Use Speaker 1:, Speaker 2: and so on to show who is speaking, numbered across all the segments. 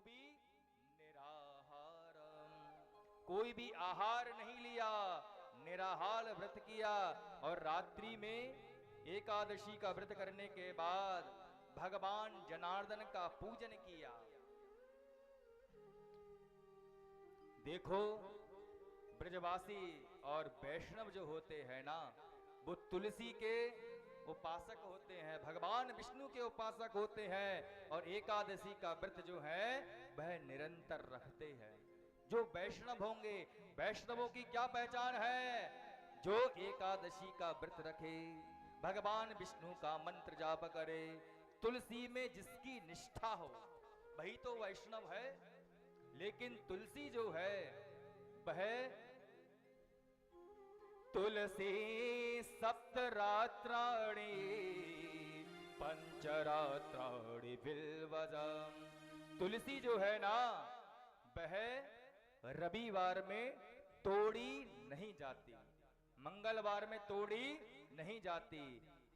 Speaker 1: भी निराहारम, कोई भी आहार नहीं लिया, निराहार व्रत किया। और रात्रि में एकादशी का व्रत करने के बाद भगवान जनार्दन का पूजन किया। देखो, ब्रजवासी और वैष्णव जो होते हैं ना, वो तुलसी के उपासक होते हैं, भगवान विष्णु के उपासक होते हैं, और एकादशी का व्रत जो है वह निरंतर रखते हैं। जो वैष्णव होंगे, वैष्णवों की क्या पहचान है? जो एकादशी का व्रत रखे, भगवान विष्णु का मंत्र जाप करे, तुलसी में जिसकी निष्ठा हो, वही तो वैष्णव है। लेकिन तुलसी जो है वह तुलसी सप्तरात्राणि पंचरात्राणि बिल्वजम, तुलसी जो है ना वह रविवार में तोड़ी नहीं जाती, मंगलवार में तोड़ी नहीं जाती,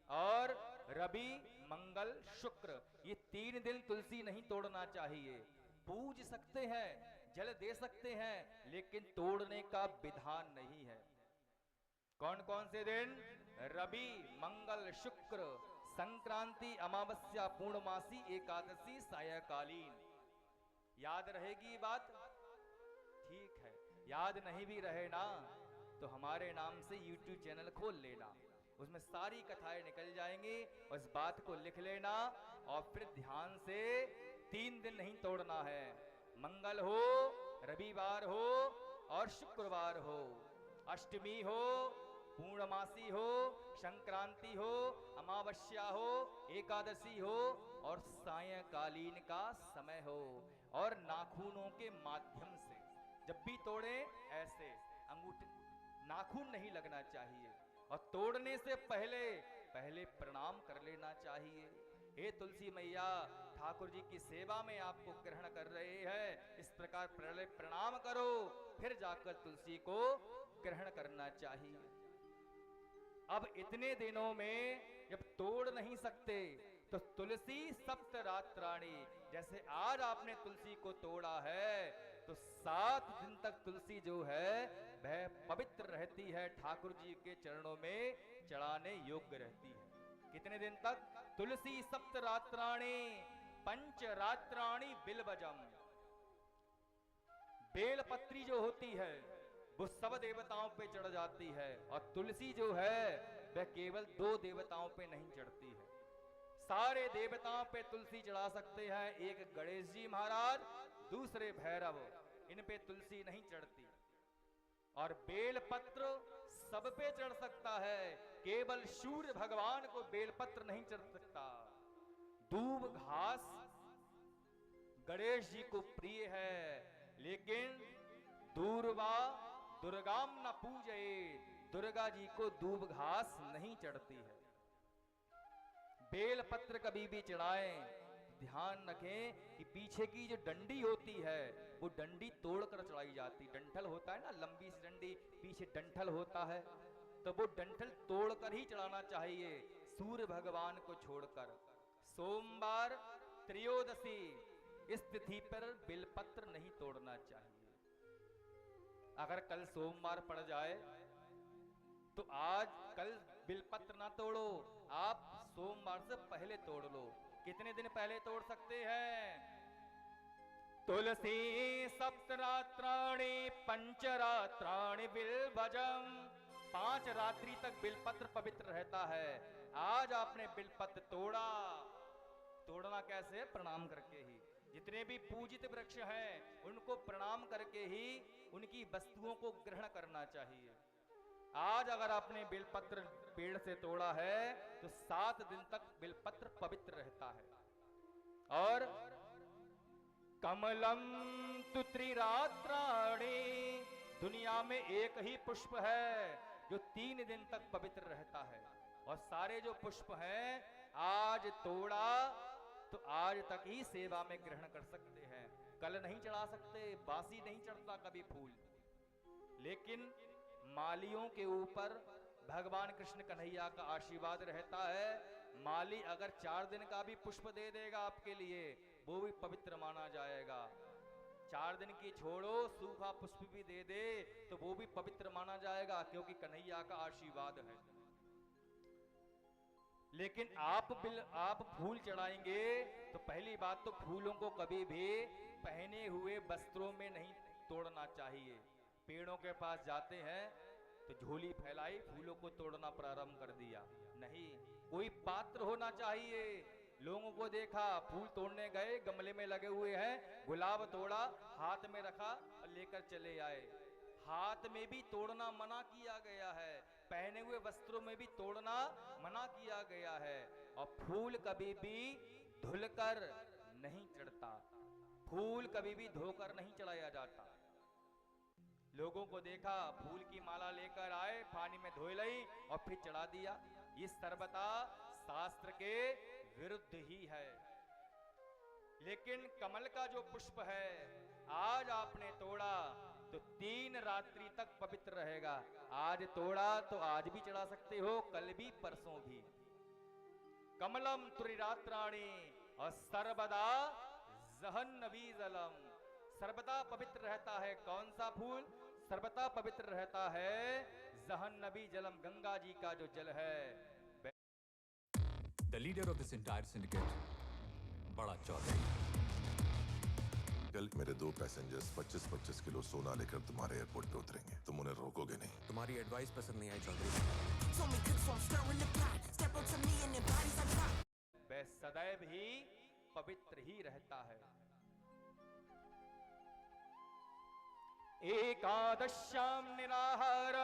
Speaker 1: और रवि मंगल शुक्र ये 3 दिन तुलसी नहीं तोड़ना चाहिए। पूज सकते हैं, जल दे सकते हैं, लेकिन तोड़ने का विधान नहीं है। कौन कौन से दिन? रवि मंगल शुक्र, संक्रांति अमावस्या पूर्णमासी एकादशी सायकालीन। याद रहेगी बात? ठीक है, याद नहीं भी रहे ना तो हमारे नाम से YouTube चैनल खोल लेना, उसमें सारी कथाएं निकल जाएंगी। उस बात को लिख लेना और फिर ध्यान से 3 दिन नहीं तोड़ना है। मंगल हो, रविवार हो और शुक्रवार हो, अष्टमी हो, पूर्णमासी हो, संक्रांति हो, अमावस्या हो, एकादशी हो और सायंकालीन का समय हो। और नाखूनों के माध्यम से जब भी तोड़े ऐसे अंगूठे, नाखून नहीं लगना चाहिए, और तोड़ने से पहले प्रणाम कर लेना चाहिए। हे तुलसी मैया, ठाकुर जी की सेवा में आपको ग्रहण कर रहे हैं, इस प्रकार पहले प्रणाम करो, फिर जाकर तुलसी को ग्रहण करना चाहिए। अब इतने दिनों में जब तोड़ नहीं सकते तो तुलसी सप्तरात्राणि, जैसे आज आपने तुलसी को तोड़ा है तो 7 दिन तक तुलसी जो है वह पवित्र रहती है, ठाकुर जी के चरणों में चढ़ाने योग्य रहती है। कितने दिन तक? तुलसी सप्तरात्राणि पंचरात्राणि बिल्वजम, बेलपत्री जो होती है वो सब देवताओं पे चढ़ जाती है, और तुलसी जो है वह केवल 2 देवताओं पे नहीं चढ़ती है, सारे देवताओं पे तुलसी चढ़ा सकते हैं। एक गणेश जी महाराज, दूसरे भैरव, इन पे तुलसी नहीं चढ़ती। और बेलपत्र सब पे चढ़ सकता है, केवल सूर्य भगवान को बेलपत्र नहीं चढ़ सकता। दूब घास गणेश जी को प्रिय है, लेकिन दूर्वा दुर्गाम न पूजे, दुर्गा जी को दूब घास नहीं चढ़ती है। बेलपत्र कभी भी चढ़ाएं, ध्यान रखें कि पीछे की जो डंडी होती है वो डंडी तोड़कर चढ़ाई जाती। डंठल होता है ना, लंबी सी डंडी, पीछे डंठल होता है, तो वो डंठल तोड़कर ही चढ़ाना चाहिए, सूर्य भगवान को छोड़कर। सोमवार त्रयोदशी इस तिथि पर बेलपत्र नहीं तोड़ना चाहिए। अगर कल सोमवार पड़ जाए तो आज कल बिलपत्र ना तोड़ो, आप सोमवार से पहले तोड़ लो। कितने दिन पहले तोड़ सकते हैं? तुलसी सप्तरात्राणि पंचरात्राणि बिल्वजम, 5 रात्रि तक बिलपत्र पवित्र रहता है। आज आपने बिलपत्र तोड़ा, तोड़ना कैसे? प्रणाम करके ही। जितने भी पूजित वृक्ष हैं उनको प्रणाम करके ही उनकी वस्तुओं को ग्रहण करना चाहिए। आज अगर आपने बेलपत्र पेड़ से तोड़ा है तो 7 दिन तक बेलपत्र पवित्र रहता है। और कमलम तु त्रिरात्राणि, दुनिया में एक ही पुष्प है जो 3 दिन तक पवित्र रहता है, और सारे जो पुष्प हैं आज तोड़ा तो आज तक ही सेवा में ग्रहण कर सकते हैं, कल नहीं चढ़ा सकते, बासी नहीं चढ़ता कभी फूल। लेकिन मालियों के ऊपर भगवान कृष्ण कन्हैया का आशीर्वाद रहता है। माली अगर 4 दिन का भी पुष्प दे देगा आपके लिए, वो भी पवित्र माना जाएगा। 4 दिन की छोड़ो, सूखा पुष्प भी दे दे तो वो भी पवित्र माना जाएगा, क्योंकि कन्हैया का आशीर्वाद है। लेकिन आप फूल चढ़ाएंगे तो पहली बात तो फूलों को कभी भी पहने हुए वस्त्रों में नहीं तोड़ना चाहिए। पेड़ों के पास जाते हैं तो झोली फैलाई, फूलों को तोड़ना प्रारंभ कर दिया। नहीं, कोई पात्र होना चाहिए। लोगों को देखा फूल तोड़ने गए, गमले में लगे हुए हैं, गुलाब तोड़ा, हाथ में रखा और लेकर चले आए। हाथ में भी तोड़ना मना किया गया है, पहने हुए वस्त्रों में भी तोड़ना मना किया गया है। और फूल कभी भी धुलकर नहीं चढ़ता, फूल कभी भी धोकर नहीं चढ़ाया जाता। लोगों को देखा फूल की माला लेकर आए, पानी में धो ली और फिर चढ़ा दिया। ये सर्वथा शास्त्र के विरुद्ध ही है। लेकिन कमल का जो पुष्प है आज आपने तोड़ा तो 3 रात्रि तक पवित्र रहेगा। आज तोड़ा तो आज भी चढ़ा सकते हो, कल भी परसों भी। कमलम त्रिरात्राणि और सर्वदा जहन्नवी जलम। सर्वदा पवित्र रहता है कौन सा फूल? सर्वदा पवित्र रहता है जहन्नवी जलम, गंगा जी का जो जल है।
Speaker 2: The leader of this entire syndicate, बड़ा चौधरी।
Speaker 3: कल मेरे 2 पैसेंजर्स 25-25 किलो सोना लेकर तुम्हारे एयरपोर्ट पे उतरेंगे, तुम उन्हें रोकोगे नहीं।
Speaker 4: तुम्हारी एडवाइस पसंद नहीं आई चौधरी।
Speaker 1: वह सदैव ही पवित्र ही रहता है। एकादश्याम निराहार